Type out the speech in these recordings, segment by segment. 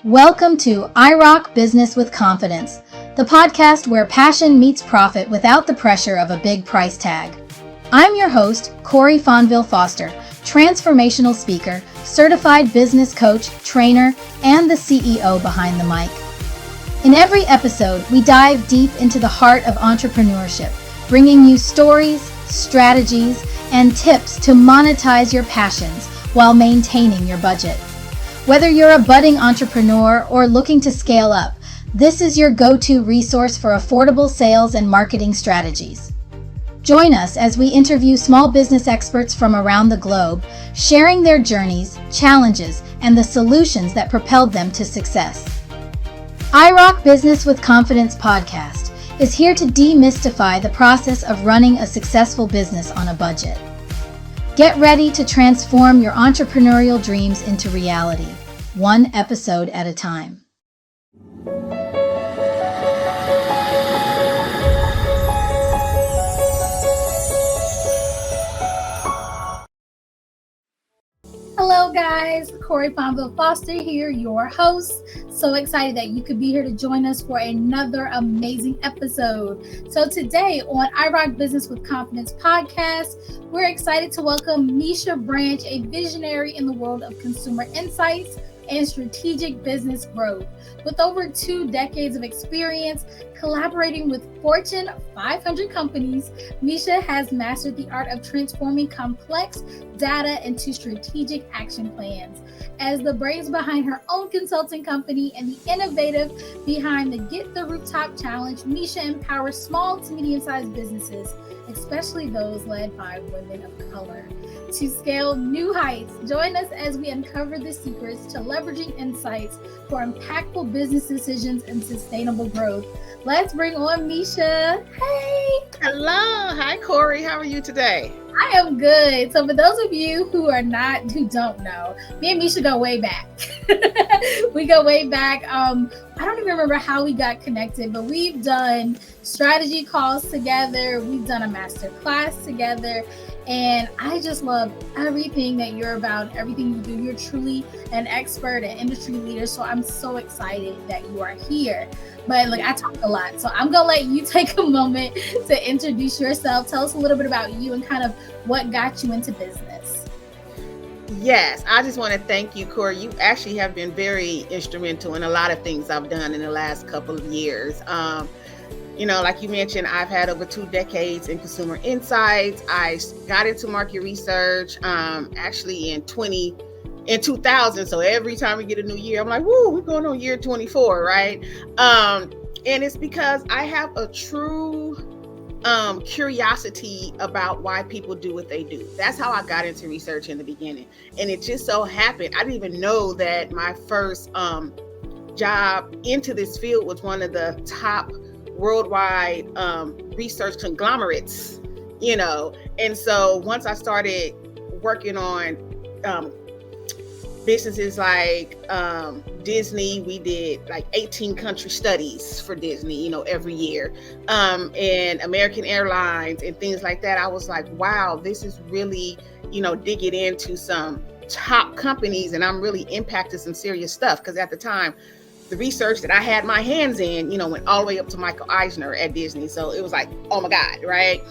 Welcome to IROC Business with Confidence, the podcast where passion meets profit without the pressure of a big price tag. I'm your host, Corey Fonville Foster, transformational speaker, certified business coach, trainer, and the CEO behind the mic. In every episode, we dive deep into the heart of entrepreneurship, bringing you stories, strategies, and tips to monetize your passions while maintaining your budget. Whether you're a budding entrepreneur or looking to scale up, this is your go-to resource for affordable sales and marketing strategies. Join us as we interview small business experts from around the globe, sharing their journeys, challenges, and the solutions that propelled them to success. IROC Business with Confidence podcast is here to demystify the process of running a successful business on a budget. Get ready to transform your entrepreneurial dreams into reality, one episode at a time. Hello guys, Corey Fonville Foster here, your host. So excited that you could be here to join us for another amazing episode. So today on IROC Business with Confidence podcast, we're excited to welcome Meesha Branch, a visionary in the world of consumer insights and strategic business growth. With over 2 decades of experience collaborating with Fortune 500 companies, Meesha has mastered the art of transforming complex data into strategic action plans. As the brains behind her own consulting company and the innovative behind the Get the Rooftop Challenge, Meesha empowers small to medium-sized businesses, especially those led by women of color, to scale new heights. Join us as we uncover the secrets to leveraging insights for impactful business decisions and sustainable growth. Let's bring on Meesha. Hey! Hello. Hi, Corey. How are you today? I am good. So for those of you who don't know, me and Meesha go way back. We go way back. I don't even remember how we got connected, but we've done strategy calls together. We've done a master class together. And I just love everything that you're about, everything you do. You're truly an expert and industry leader. So I'm so excited that you are here. But look, I talk a lot. So I'm going to let you take a moment to introduce yourself. Tell us a little bit about you and kind of what got you into business. Yes, I just want to thank you, Corey. You actually have been very instrumental in a lot of things I've done in the last couple of years. Like you mentioned, I've had over 2 decades in consumer insights. I got into market research actually in 2000. So every time we get a new year, I'm like, woo, we're going on year 24, right? And it's because I have a true curiosity about why people do what they do. That's how I got into research in the beginning. And it just so happened, I didn't even know that my first job into this field was one of the top worldwide research conglomerates, and so once I started working on businesses like Disney, we did like 18 country studies for Disney, every year, and American Airlines and things like that. I was like, wow, this is really, digging into some top companies, and I'm really impacting some serious stuff, because at the time, the research that I had my hands in, went all the way up to Michael Eisner at Disney. So it was like, oh my God, right?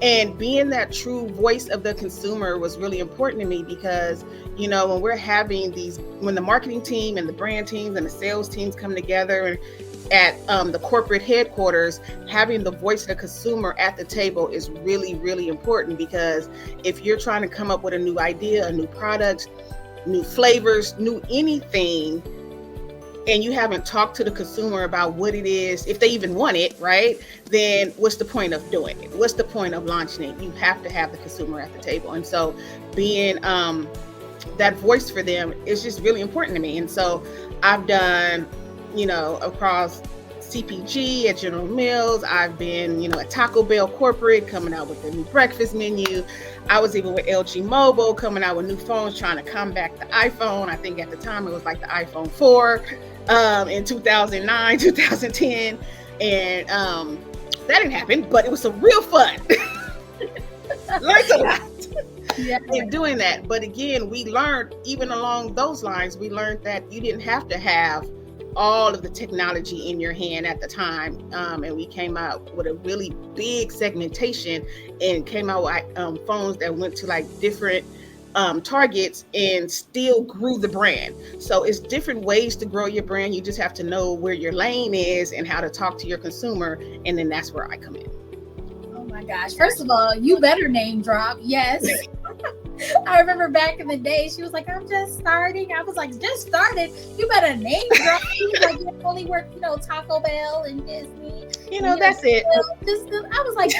And being that true voice of the consumer was really important to me, because, when we're having when the marketing team and the brand teams and the sales teams come together and at the corporate headquarters, having the voice of the consumer at the table is really, really important, because if you're trying to come up with a new idea, a new product, new flavors, new anything, and you haven't talked to the consumer about what it is, if they even want it, right? Then what's the point of doing it? What's the point of launching it? You have to have the consumer at the table. And so being that voice for them is just really important to me. And so I've done, across CPG at General Mills. I've been, at Taco Bell corporate, coming out with the new breakfast menu. I was even with LG Mobile, coming out with new phones, trying to combat the iPhone. I think at the time it was like the iPhone 4 in 2009, 2010. And that didn't happen, but it was some real fun. Learned a lot. In doing that. But again, we learned, even along those lines, we learned that you didn't have to have all of the technology in your hand at the time. And we came out with a really big segmentation and came out with phones that went to like different targets and still grew the brand. So it's different ways to grow your brand. You just have to know where your lane is and how to talk to your consumer. And then that's where I come in. Oh my gosh. First of all, you better name drop. Yes. I remember back in the day, she was like, I'm just starting. I was like, just started? You better name drop. She was like, you only work, Taco Bell and Disney. That's it. I was like,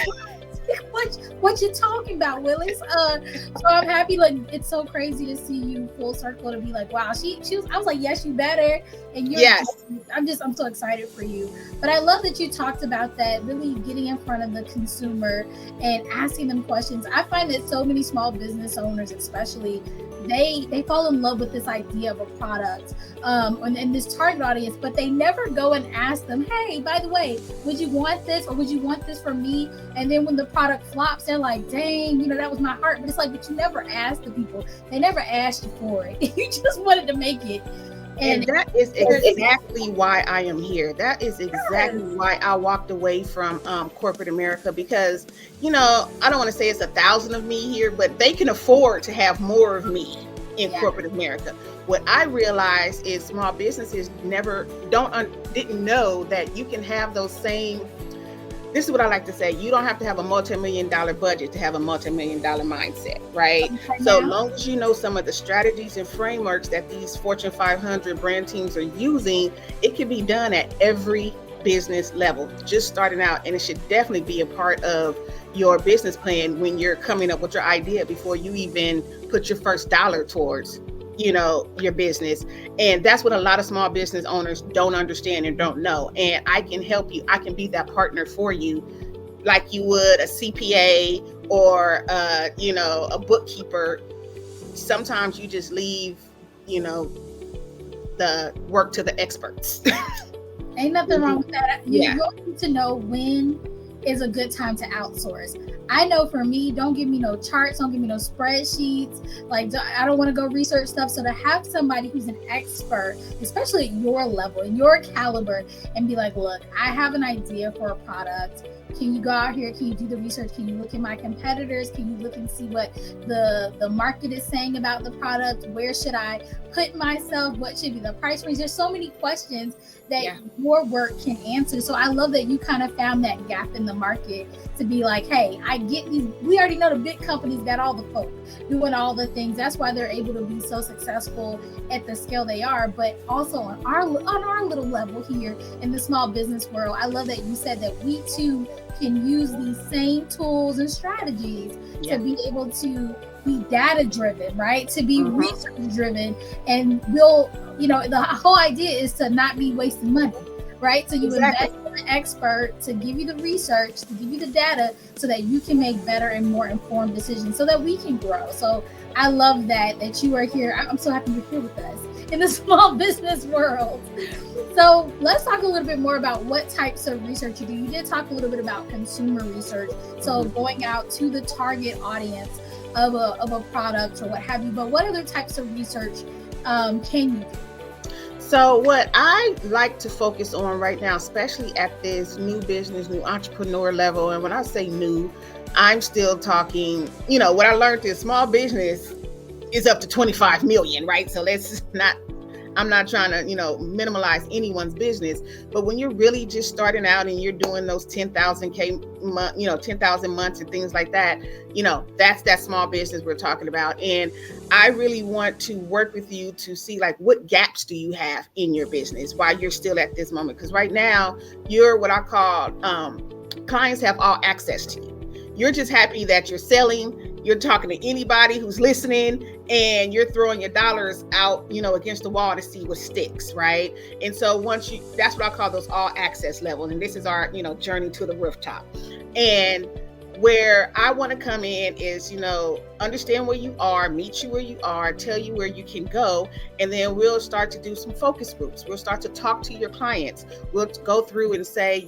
what you talking about, Willis? So I'm happy. Like, it's so crazy to see you full circle to be like, wow, she was. I was like, yes, you better. And yes, I'm so excited for you. But I love that you talked about that, really getting in front of the consumer and asking them questions. I find that so many small business owners, especially, they fall in love with this idea of a product and this target audience, but they never go and ask them, hey, by the way, would you want this, or would you want this from me? And then when the product flops, they're like, dang, that was my heart. But it's like, but you never asked the people. They never asked you for it. You just wanted to make it. And that is exactly why I am here. That is exactly why I walked away from corporate America, because, I don't want to say it's 1,000 of me here, but they can afford to have more of me in corporate America. What I realized is small businesses didn't know that you can have those same. This is what I like to say. You don't have to have a multi-million-dollar budget to have a multi-million-dollar mindset, right? So long as you know some of the strategies and frameworks that these Fortune 500 brand teams are using, it can be done at every business level, just starting out. And it should definitely be a part of your business plan when you're coming up with your idea before you even put your first dollar towards your business. And that's what a lot of small business owners don't understand and don't know. And I can help you. I can be that partner for you, like you would a CPA or a bookkeeper. Sometimes you just leave the work to the experts. Ain't nothing wrong with that. You need to know when is a good time to outsource. I know for me, don't give me no charts, don't give me no spreadsheets. Like, I don't want to go research stuff. So to have somebody who's an expert, especially at your level, your caliber, and be like, look, I have an idea for a product. Can you go out here? Can you do the research? Can you look at my competitors? Can you look and see what the market is saying about the product? Where should I put myself? What should be the price range? There's so many questions that your work can answer. So I love that you kind of found that gap in the market to be like, hey, I get these. We already know the big companies got all the folk doing all the things. That's why they're able to be so successful at the scale they are. But also on our little level here in the small business world, I love that you said that we too can use these same tools and strategies to be able to be data driven, right? To be research driven, and the whole idea is to not be wasting money, right? So you invest in an expert to give you the research, to give you the data, so that you can make better and more informed decisions, so that we can grow. So I love that you are here. I'm so happy you're here with us in the small business world. So let's talk a little bit more about what types of research you do. You did talk a little bit about consumer research, so going out to the target audience of a product or what have you. But what other types of research can you do? So what I like to focus on right now, especially at this new business, new entrepreneur level, and when I say new, I'm still talking, what I learned is small business is up to 25 million, right? So I'm not trying to, minimize anyone's business, but when you're really just starting out and you're doing those 10,000 months and things like that, that's that small business we're talking about. And I really want to work with you to see like what gaps do you have in your business while you're still at this moment? Because right now you're what I call clients have all access to you. You're just happy that you're selling, you're talking to anybody who's listening, and you're throwing your dollars out, against the wall to see what sticks, right? And so that's what I call those all access levels. And this is our, journey to the rooftop. And where I want to come in is, understand where you are, meet you where you are, tell you where you can go. And then we'll start to do some focus groups. We'll start to talk to your clients. We'll go through and say,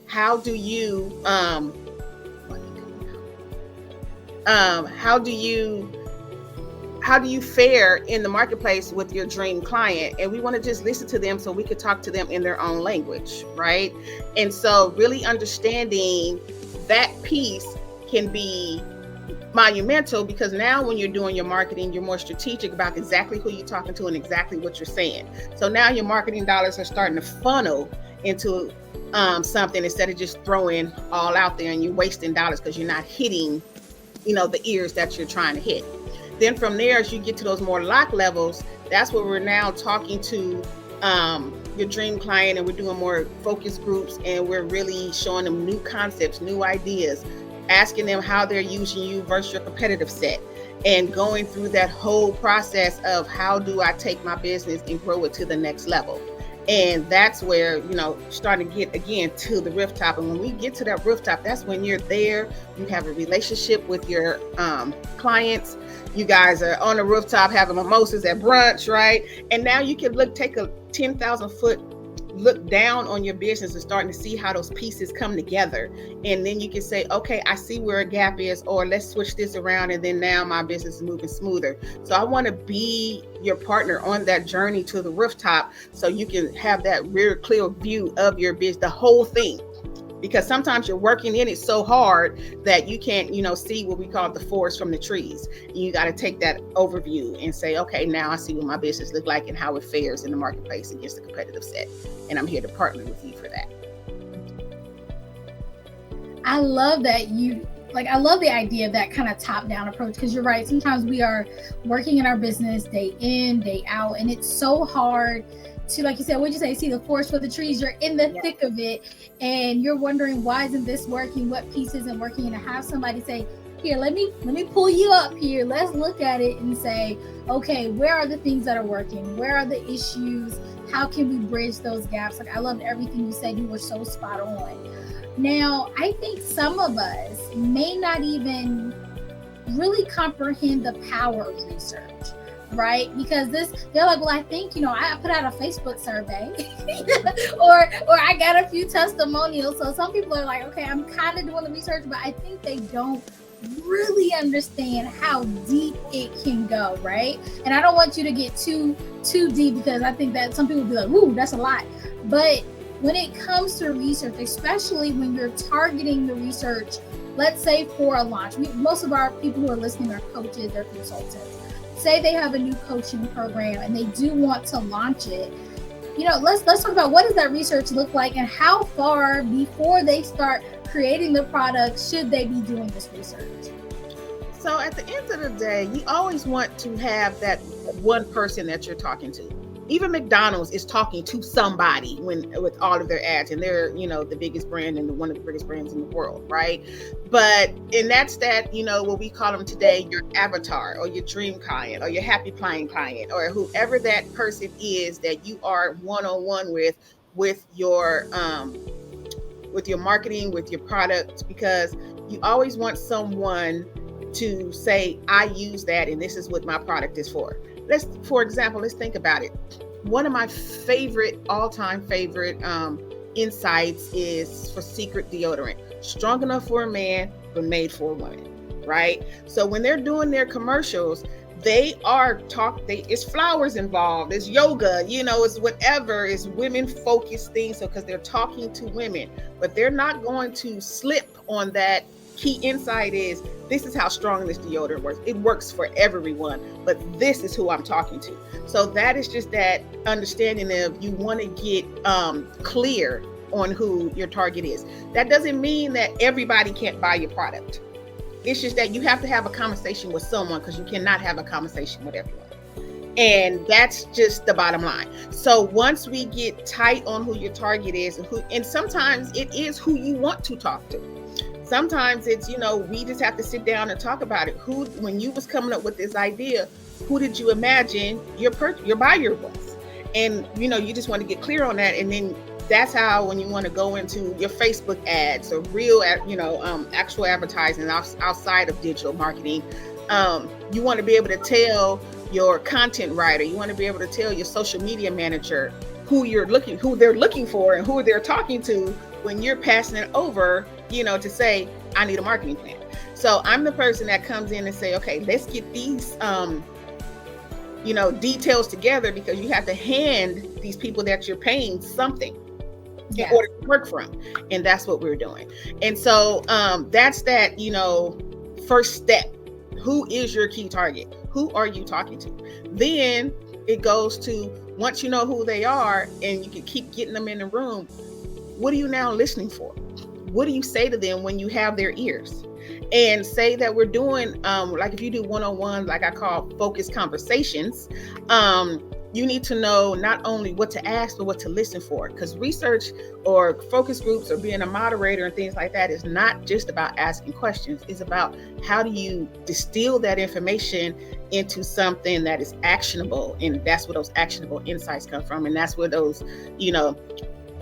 how do you, how do you fare in the marketplace with your dream client? And we want to just listen to them so we could talk to them in their own language, right? And so really understanding that piece can be monumental, because now when you're doing your marketing, you're more strategic about exactly who you're talking to and exactly what you're saying. So now your marketing dollars are starting to funnel into something, instead of just throwing all out there and you're wasting dollars because you're not hitting, the ears that you're trying to hit. Then from there, as you get to those more lock levels, that's where we're now talking to your dream client, and we're doing more focus groups, and we're really showing them new concepts, new ideas, asking them how they're using you versus your competitive set, and going through that whole process of how do I take my business and grow it to the next level. And that's where, starting to get again to the rooftop. And when we get to that rooftop, that's when you're there, you have a relationship with your clients. You guys are on the rooftop having mimosas at brunch, right? And now you can take a 10,000 foot look down on your business and starting to see how those pieces come together. And then you can say, okay, I see where a gap is, or let's switch this around. And then now my business is moving smoother. So I want to be your partner on that journey to the rooftop, so you can have that real clear view of your business, the whole thing. Because sometimes you're working in it so hard that you can't, see what we call the forest from the trees. You got to take that overview and say, okay, now I see what my business looks like and how it fares in the marketplace against the competitive set. And I'm here to partner with you for that. I love that I love the idea of that kind of top-down approach, because you're right. Sometimes we are working in our business day in, day out, and it's so hard to, like you said, what'd you say? See the forest for the trees. You're in the thick of it, and you're wondering, why isn't this working? What piece isn't working? And to have somebody say, here, let me pull you up here. Let's look at it and say, okay, where are the things that are working? Where are the issues? How can we bridge those gaps? Like, I loved everything you said. You were so spot on. Now, I think some of us may not even really comprehend the power of research. Right? Because they're like, well, I think, I put out a Facebook survey or I got a few testimonials. So some people are like, okay, I'm kind of doing the research, but I think they don't really understand how deep it can go, right? And I don't want you to get too deep, because I think that some people will be like, ooh, that's a lot. But when it comes to research, especially when you're targeting the research, let's say for a launch, most of our people who are listening are coaches or consultants. Say they have a new coaching program and they do want to launch it. Let's talk about, what does that research look like, and how far before they start creating the product should they be doing this research? So at the end of the day, you always want to have that one person that you're talking to. Even McDonald's is talking to somebody with all of their ads, and they're, the biggest brand and one of the biggest brands in the world, right? And that's that, what we call them today, your avatar or your dream client or your happy client, or whoever that person is that you are one-on-one with your marketing, with your products, because you always want someone to say, I use that and this is what my product is for. For example, let's think about it. One of my all-time favorite insights is for Secret deodorant. Strong enough for a man, but made for a woman, right? So when they're doing their commercials, it's flowers involved, it's yoga, it's whatever, it's women-focused things. So because they're talking to women, but they're not going to slip on that. Key insight is, this is how strong this deodorant works. It works for everyone, but this is who I'm talking to. So that is just that understanding of, you want to get clear on who your target is. That doesn't mean that everybody can't buy your product. It's just that you have to have a conversation with someone, because you cannot have a conversation with everyone. And that's just the bottom line. So once we get tight on who your target is, and sometimes it is who you want to talk to. Sometimes it's, we just have to sit down and talk about it. When you was coming up with this idea, who did you imagine your buyer was? And, you just want to get clear on that. And then that's how, when you want to go into your Facebook ads or real, actual advertising outside of digital marketing, you want to be able to tell your content writer, you want to be able to tell your social media manager who they're looking for and who they're talking to when you're passing it over, to say, I need a marketing plan. So I'm the person that comes in and say, okay, let's get these details together, because you have to hand these people that you're paying something Yes. in order to work from. And that's what we're doing. And so that's that, first step. Who is your key target? Who are you talking to? Then it goes to, once you know who they are and you can keep getting them in the room, what are you now listening for? What do you say to them when you have their ears? And say that we're doing, like if you do one-on-one, like I call focused conversations, you need to know not only what to ask, but what to listen for. Because research or focus groups or being a moderator and things like that is not just about asking questions. It's about how do you distill that information into something that is actionable. And that's where those actionable insights come from. And that's where those,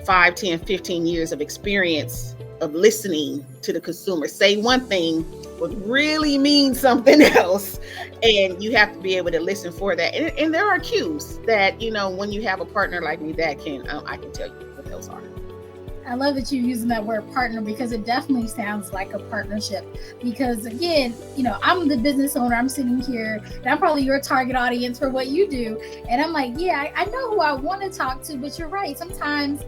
5, 10, 15 years of experience of listening to the consumer say one thing would really mean something else, and you have to be able to listen for that. And there are cues that when you have a partner like me that can I can tell you what those are. I love that you're using that word partner, because it definitely sounds like a partnership. Because again, I'm the business owner, I'm sitting here and I'm probably your target audience for what you do, and I'm like, yeah, I know who I want to talk to, but you're right, sometimes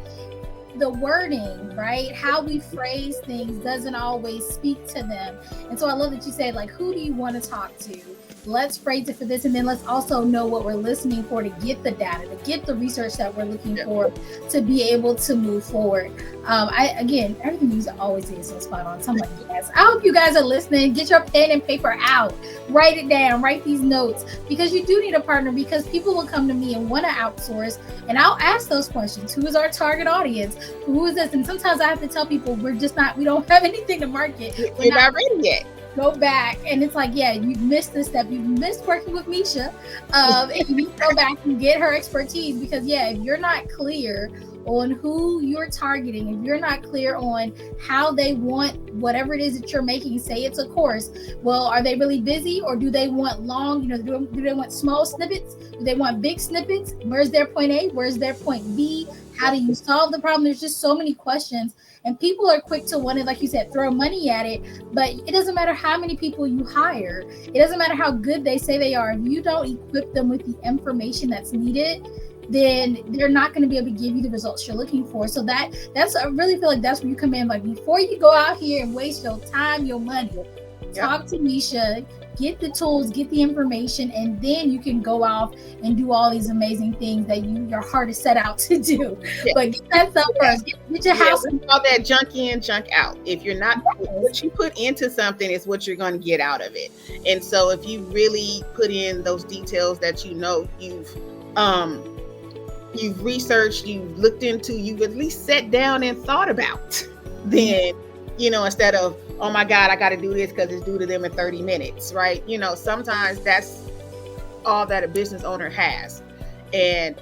the wording, right, how we phrase things doesn't always speak to them. And so I love that you said, like, who do you want to talk to? Let's phrase it for this, and then let's also know what we're listening for to get the data, to get the research that we're looking for, to be able to move forward. Everything you always is so spot on. So I'm like, yes, I hope you guys are listening. Get your pen and paper out, write it down, write these notes, because you do need a partner, because people will come to me and want to outsource, and I'll ask those questions. Who is our target audience? Who is this? And sometimes I have to tell people we don't have anything to market. We're not ready yet. Go back, and it's like, yeah, you've missed this step. You've missed working with Meesha, and you need to go back and get her expertise, because if you're not clear on who you're targeting, if you're not clear on how they want whatever it is that you're making, say it's a course, well, are they really busy, or do they want long, do they want small snippets? Do they want big snippets? Where's their point A? Where's their point B? How do you solve the problem? There's just so many questions. And people are quick to want to, like you said, throw money at it. But it doesn't matter how many people you hire. It doesn't matter how good they say they are. If you don't equip them with the information that's needed, then they're not going to be able to give you the results you're looking for. So that's I really feel like that's where you come in. Like, before you go out here and waste your time, your money, talk to Meesha, get the tools, get the information, and then you can go off and do all these amazing things that your heart is set out to do. But get that stuff first. Get your house. We call that junk in, junk out. If you're not, what you put into something is what you're going to get out of it. And so if you really put in those details that you've researched, you've looked into, you've at least sat down and thought about, then instead of, oh my God, I got to do this because it's due to them in 30 minutes, right? Sometimes that's all that a business owner has. And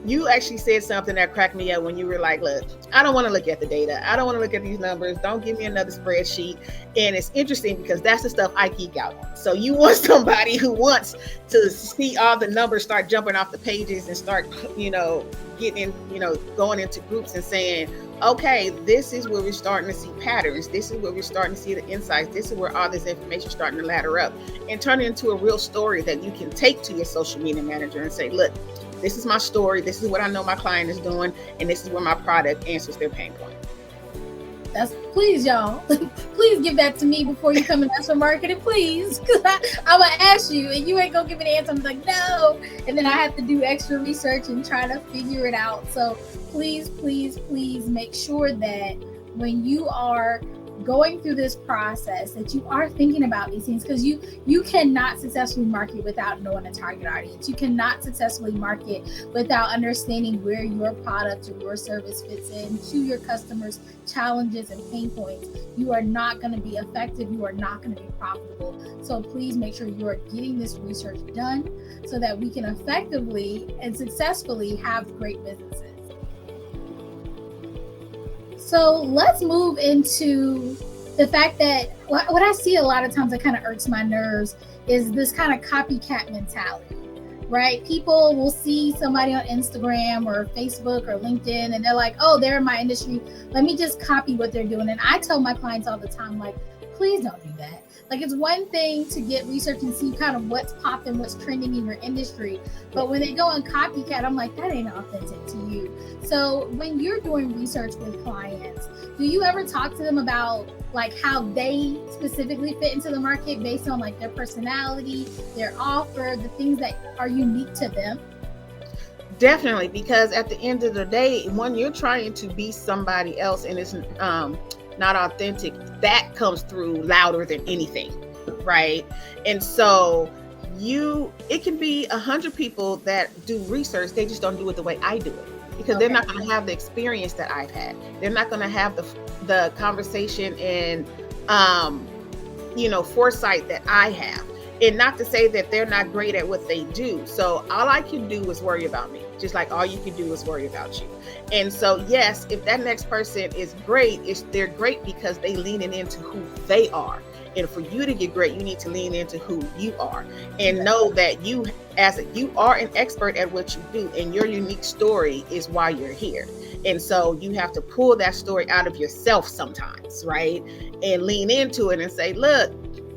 you actually said something that cracked me up when you were like, look, I don't want to look at the data. I don't want to look at these numbers. Don't give me another spreadsheet. And it's interesting because that's the stuff I geek out on. So you want somebody who wants to see all the numbers start jumping off the pages and start, getting, going into groups and saying, okay, this is where we're starting to see patterns. This is where we're starting to see the insights. This is where all this information is starting to ladder up, and turn it into a real story that you can take to your social media manager and say, look, this is my story. This is what I know my client is doing. And this is where my product answers their pain point. Please, y'all, please give that to me before you come and ask for marketing, please. Because I'm going to ask you and you ain't going to give me the answer. I'm like, no. And then I have to do extra research and try to figure it out. So please, please, please make sure that when you are going through this process that you are thinking about these things, because you cannot successfully market without knowing a target audience. You cannot successfully market without understanding where your product or your service fits in to your customers' challenges and pain points. You are not going to be effective. You are not going to be profitable. So please make sure you are getting this research done so that we can effectively and successfully have great businesses. So let's move into the fact that what I see a lot of times that kind of irks my nerves is this kind of copycat mentality, right? People will see somebody on Instagram or Facebook or LinkedIn and they're like, oh, they're in my industry. Let me just copy what they're doing. And I tell my clients all the time, like, please don't do that. Like, it's one thing to get research and see kind of what's popping, what's trending in your industry. But when they go and copycat, I'm like, that ain't authentic to you. So when you're doing research with clients, do you ever talk to them about like how they specifically fit into the market based on like their personality, their offer, the things that are unique to them? Definitely, because at the end of the day, when you're trying to be somebody else and it's not authentic, that comes through louder than anything, right? And so it can be 100 people that do research, they just don't do it the way I do it, because they're not going to have the experience that I've had. They're not going to have the conversation and foresight that I have. And not to say that they're not great at what they do. So all I can do is worry about me, just like all you can do is worry about you. And so, yes, if that next person is great, they're great because they leaning into who they are. And for you to get great, you need to lean into who you are and know that you are an expert at what you do, and your unique story is why you're here. And so you have to pull that story out of yourself sometimes, right? And lean into it and say, look,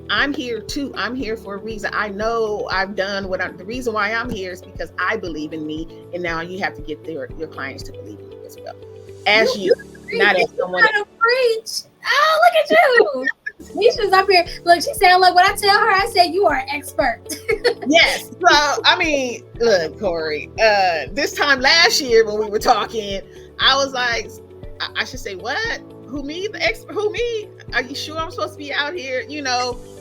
I'm here too. I'm here for a reason. I know I've done the reason why I'm here is because I believe in me. And now you have to get your clients to believe in you as well. As you not as someone. Preach. Oh, look at you. Meesha's up here. Look, she said, look, when I tell her, I said, you are an expert. Yes. So, I mean, look, Corey, this time last year when we were talking, I was like, I should say, what? Who, me? The expert? Who, me? Are you sure I'm supposed to be out here?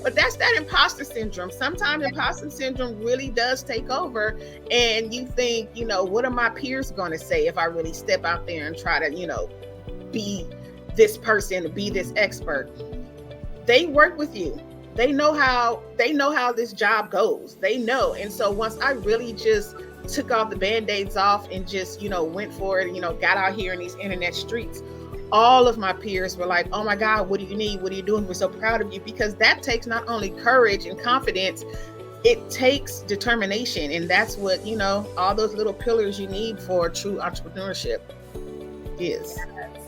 But that's that imposter syndrome. Sometimes imposter syndrome really does take over, and you think, what are my peers going to say if I really step out there and try to, be this person, be this expert? They work with you. They know how this job goes. They know. And so once I really just took off the band-aids off and just, went for it, got out here in these internet streets, all of my peers were like, oh my God, what do you need? What are you doing? We're so proud of you. Because that takes not only courage and confidence, it takes determination. And that's what, all those little pillars you need for true entrepreneurship is.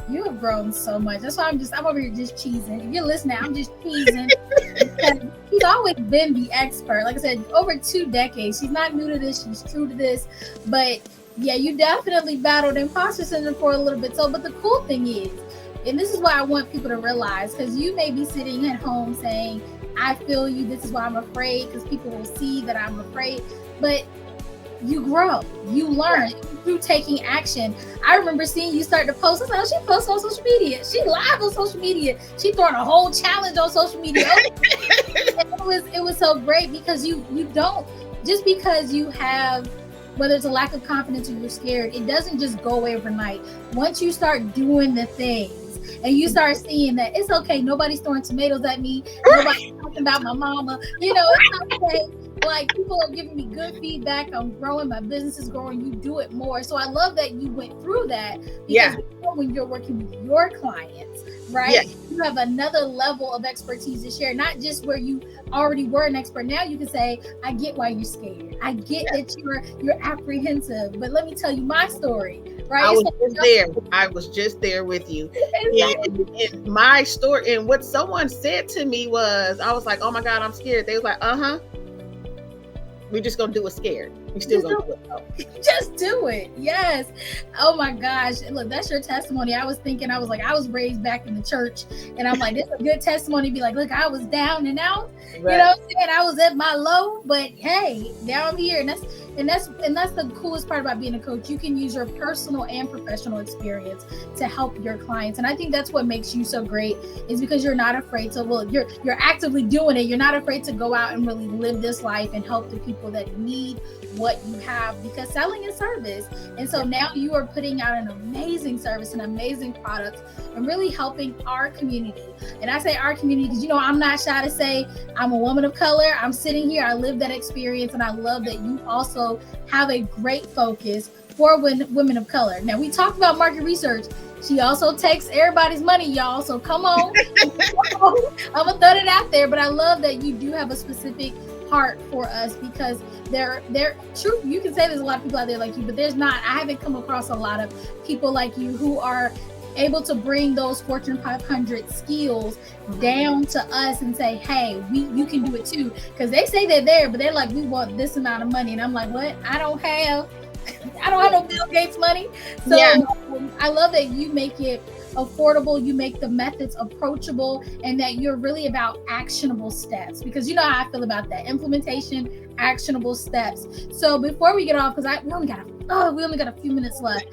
You have grown so much. That's why I'm over here just cheesing. If you're listening, I'm just cheesing. Because she's always been the expert. Like I said, over 2 decades. She's not new to this. She's true to this. But yeah, you definitely battled imposter syndrome for a little bit. But the cool thing is, and this is why I want people to realize, because you may be sitting at home saying, I feel you, this is why I'm afraid, because people will see that I'm afraid. But you grow, you learn through taking action. I remember seeing you start to post. I was like, oh, she posts on social media. She live on social media. She throwing a whole challenge on social media. It was so great, because you don't, just because you have, whether it's a lack of confidence or you're scared, it doesn't just go away overnight. Once you start doing the things and you start seeing that it's okay, nobody's throwing tomatoes at me, nobody's talking about my mama, it's okay. Like, people are giving me good feedback. I'm growing. My business is growing. You do it more. So I love that you went through that, because when you're working with your clients, right? You have another level of expertise to share, not just where you already were an expert. Now you can say, I get why you're scared. I get that you're apprehensive, but let me tell you my story, right? I was just there with you. And my story, and what someone said to me was, I was like, oh my God, I'm scared. They was like, we're just going to do it scared. We still going to do it. Just do it. Yes. Oh my gosh. Look, that's your testimony. I was raised back in the church, and I'm like, this is a good testimony to be like, look, I was down and out. Right. You know what I'm saying? I was at my low, but hey, now I'm here. And that's the coolest part about being a coach. You can use your personal and professional experience to help your clients. And I think that's what makes you so great, is because you're not afraid to, you're actively doing it. You're not afraid to go out and really live this life and help the people that need what you have, because selling is service. And so now you are putting out an amazing service, an amazing product, and really helping our community. And I say our community because, I'm not shy to say I'm a woman of color. I'm sitting here. I live that experience. And I love that you also have a great focus for women of color. Now, we talked about market research. She also takes everybody's money, y'all. So come on. I'm going to throw it out there. But I love that you do have a specific heart for us, because they're true. You can say there's a lot of people out there like you, but I haven't come across a lot of people like you who are able to bring those Fortune 500 skills down to us and say, hey, you can do it too. Because they say they're there, but they're like, we want this amount of money. And I'm like, what? I don't have no Bill Gates money. So I love that you make it affordable, you make the methods approachable, and that you're really about actionable steps, because you know how I feel about that implementation, actionable steps. So before we get off, because we only got a few minutes left.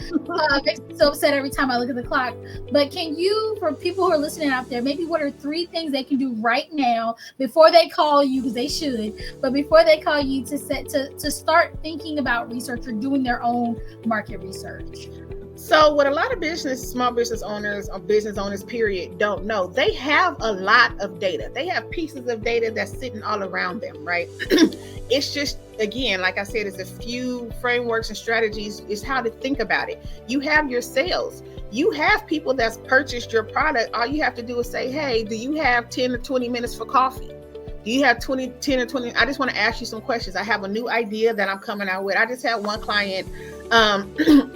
Makes me so upset every time I look at the clock. But can you, for people who are listening out there, maybe what are 3 things they can do right now before they call you, because they should, but before they call you to start thinking about research or doing their own market research? So what a lot of small business owners or business owners period don't know, they have a lot of data. They have pieces of data that's sitting all around them, right? It's just, again, like I said, it's a few frameworks and strategies is how to think about it. You have your sales. You have people that's purchased your product. All you have to do is say, hey, do you have 10 or 20 minutes for coffee? Do you have 10 or 20? I just want to ask you some questions. I have a new idea that I'm coming out with. I just had one client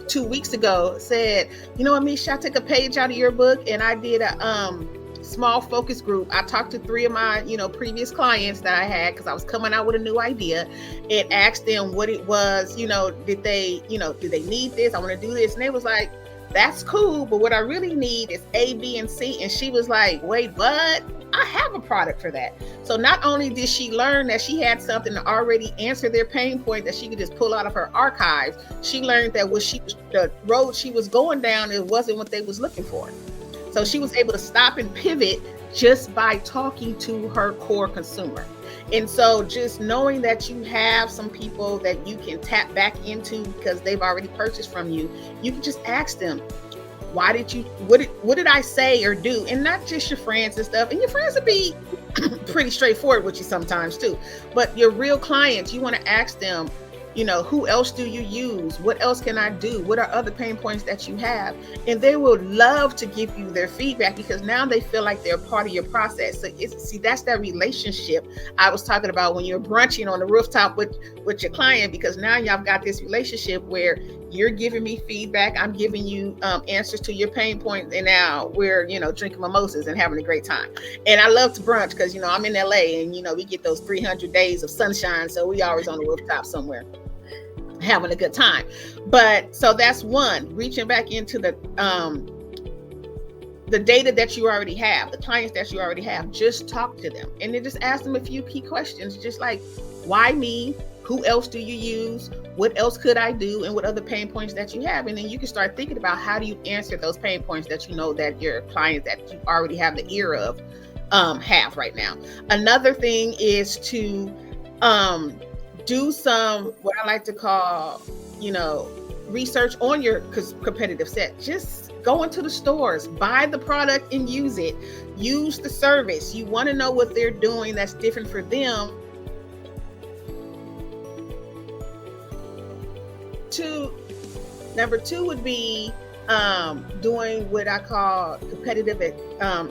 2 weeks ago said, you know what, Meesha, I took a page out of your book and I did a small focus group. I talked to 3 of my, previous clients that I had because I was coming out with a new idea, and asked them what it was, did they need this? I want to do this. And they was like, that's cool, but what I really need is A, B, and C. And she was like, wait, what? I have a product for that. So not only did she learn that she had something to already answer their pain point that she could just pull out of her archives, she learned that the road she was going down, it wasn't what they was looking for. So she was able to stop and pivot just by talking to her core consumer. And so just knowing that you have some people that you can tap back into because they've already purchased from you, you can just ask them, what did I say or do? And not just your friends and stuff. And your friends will be pretty straightforward with you sometimes too. But your real clients, you want to ask them, who else do you use? What else can I do? What are other pain points that you have? And they will love to give you their feedback because now they feel like they're part of your process. So that's that relationship I was talking about when you're brunching on the rooftop with your client, because now y'all got this relationship where you're giving me feedback, I'm giving you answers to your pain points, and now we're drinking mimosas and having a great time. And I love to brunch because I'm in LA, and we get those 300 days of sunshine, so we always on the rooftop somewhere having a good time. But so that's one, reaching back into the data that you already have, the clients that you already have. Just talk to them and then just ask them a few key questions, just like, why me? Who else do you use? What else could I do? And what other pain points that you have? And then you can start thinking about how do you answer those pain points that that your clients that you already have the ear of have right now. Another thing is to do some, what I like to call, research on your competitive set. Just go into the stores, buy the product and use it. Use the service. You want to know what they're doing that's different for them. Number 2 would be doing what I call competitive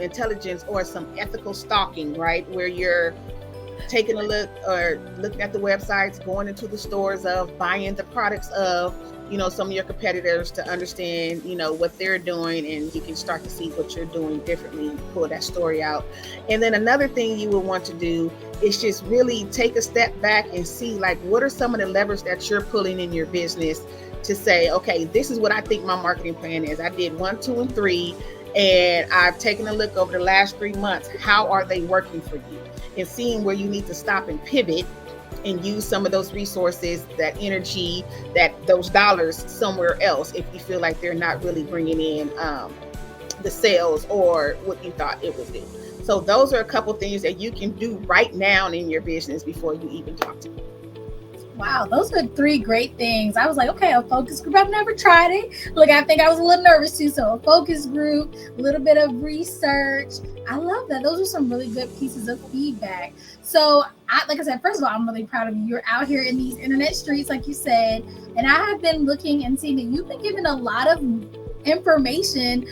intelligence, or some ethical stalking, right? Where you're taking a look or looking at the websites, going into the stores of, buying the products of, some of your competitors to understand, what they're doing, and you can start to see what you're doing differently, pull that story out. And then another thing you would want to do is just really take a step back and see, like, what are some of the levers that you're pulling in your business to say, okay, this is what I think my marketing plan is. I did 1, 2, and 3, and I've taken a look over the last 3 months. How are they working for you? And seeing where you need to stop and pivot and use some of those resources, that energy, those dollars somewhere else if you feel like they're not really bringing in the sales or what you thought it would do. So those are a couple things that you can do right now in your business before you even talk to me. Wow, those are 3 great things. I was like, okay, a focus group. I've never tried it. Look, I think I was a little nervous too. So a focus group, a little bit of research. I love that. Those are some really good pieces of feedback. So like I said, first of all, I'm really proud of you. You're out here in these internet streets, like you said, and I have been looking and seeing that you've been given a lot of information,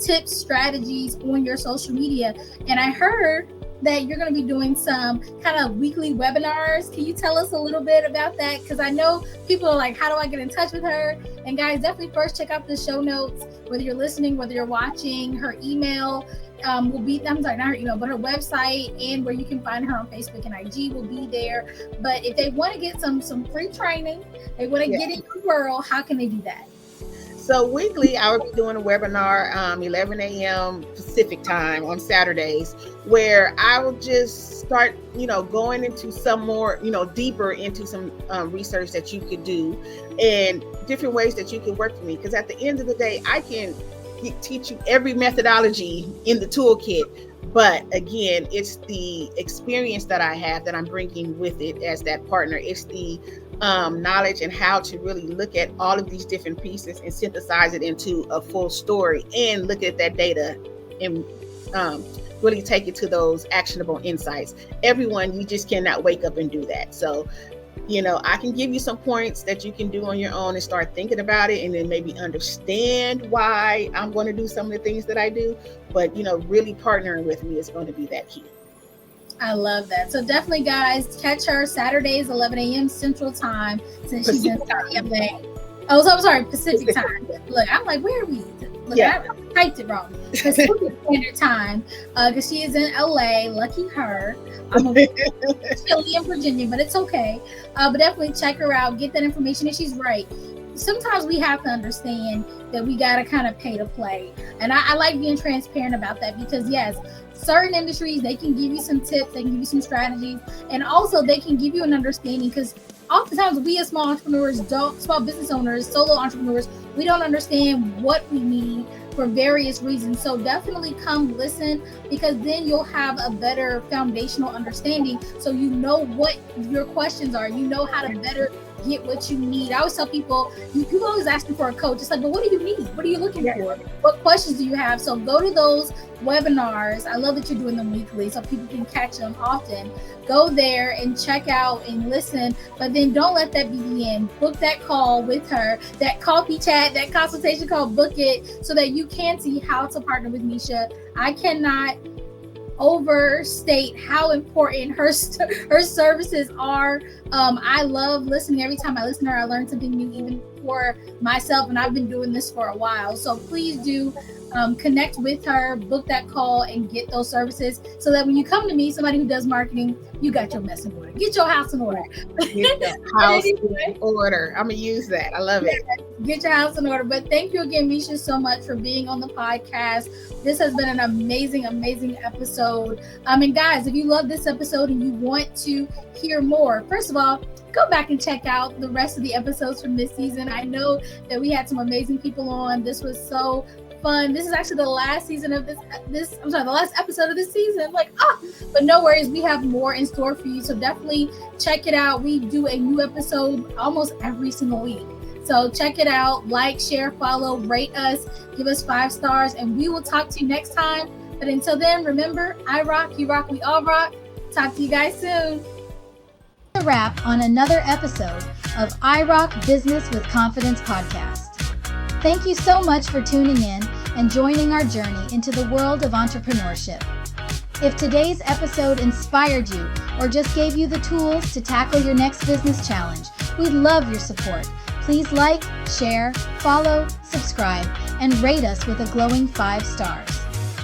tips, strategies on your social media. And I heard that you're going to be doing some kind of weekly webinars. Can you tell us a little bit about that? Because I know people are like, how do I get in touch with her? And guys, definitely first check out the show notes, whether you're listening, whether you're watching. Her email will be, I'm sorry, not her email, but her website, and where you can find her on Facebook and IG will be there. But if they want to get some free training, they want to get in your world, how can they do that? So weekly, I will be doing a webinar, 11 a.m. Pacific time on Saturdays, where I will just start, going into some more, deeper into some research that you could do and different ways that you can work with me. Because at the end of the day, I can teach you every methodology in the toolkit. But again, it's the experience that I have that I'm bringing with it as that partner. It's the knowledge and how to really look at all of these different pieces and synthesize it into a full story and look at that data and really take it to those actionable insights. Everyone, you just cannot wake up and do that. So, I can give you some points that you can do on your own and start thinking about it and then maybe understand why I'm going to do some of the things that I do. But, really partnering with me is going to be that key. I love that. So definitely, guys, catch her Saturdays, 11 a.m. Central Time, since she's in LA. Oh, so I'm sorry, Pacific Time. Look, I'm like, where are we? Look, I typed it wrong. Pacific Standard Time, because she is in LA. Lucky her. I'm chilly in Virginia, but it's okay. But definitely check her out, get that information, and she's right. Sometimes we have to understand that we got to kind of pay to play. And I like being transparent about that because, yes, certain industries, they can give you some tips, they can give you some strategies, and also they can give you an understanding because oftentimes we as small entrepreneurs, small business owners, solo entrepreneurs, we don't understand what we need for various reasons. So definitely come listen, because then you'll have a better foundational understanding. So you know what your questions are, you know how to better get what you need. I always tell people, people always asking for a coach. It's like, but what do you need? What are you looking for? What questions do you have? So go to those webinars. I love that you're doing them weekly so people can catch them often. Go there and check out and listen, but then don't let that be the end. Book that call with her, that coffee chat, that consultation call, book it so that you can see how to partner with Meesha. I cannot overstate how important her services are. I love listening. Every time I listen to her, I learn something new, even for myself, and I've been doing this for a while. So please do connect with her, book that call, and get those services so that when you come to me, somebody who does marketing, you got your mess in order. Get your house in order. Get your house in order. I'm going to use that. I love it. Get your house in order. But thank you again, Meesha, so much for being on the podcast. This has been an amazing, amazing episode. And guys, if you love this episode and you want to hear more, first of all, go back and check out the rest of the episodes from this season. I know that we had some amazing people on. This was so fun. This is actually the last season of the last episode of this season. But no worries, we have more in store for you. So definitely check it out. We do a new episode almost every single week. So check it out, like, share, follow, rate us, give us 5 stars, and we will talk to you next time. But until then, remember, I rock, you rock, we all rock. Talk to you guys soon. A wrap on another episode of IROC Business with Confidence podcast. Thank you so much for tuning in and joining our journey into the world of entrepreneurship. If today's episode inspired you or just gave you the tools to tackle your next business challenge, we'd love your support. Please like, share, follow, subscribe, and rate us with a glowing 5 stars.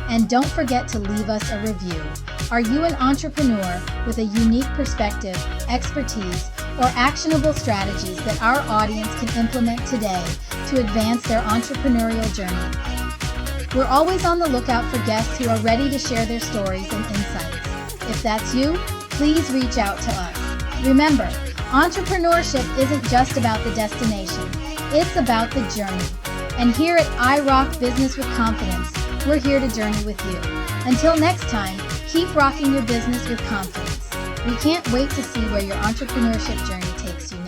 And don't forget to leave us a review. Are you an entrepreneur with a unique perspective, expertise, or actionable strategies that our audience can implement today to advance their entrepreneurial journey? We're always on the lookout for guests who are ready to share their stories and insights. If that's you, please reach out to us. Remember, entrepreneurship isn't just about the destination, it's about the journey. And here at IROC Business with Confidence, we're here to journey with you. Until next time, keep rocking your business with confidence. We can't wait to see where your entrepreneurship journey takes you.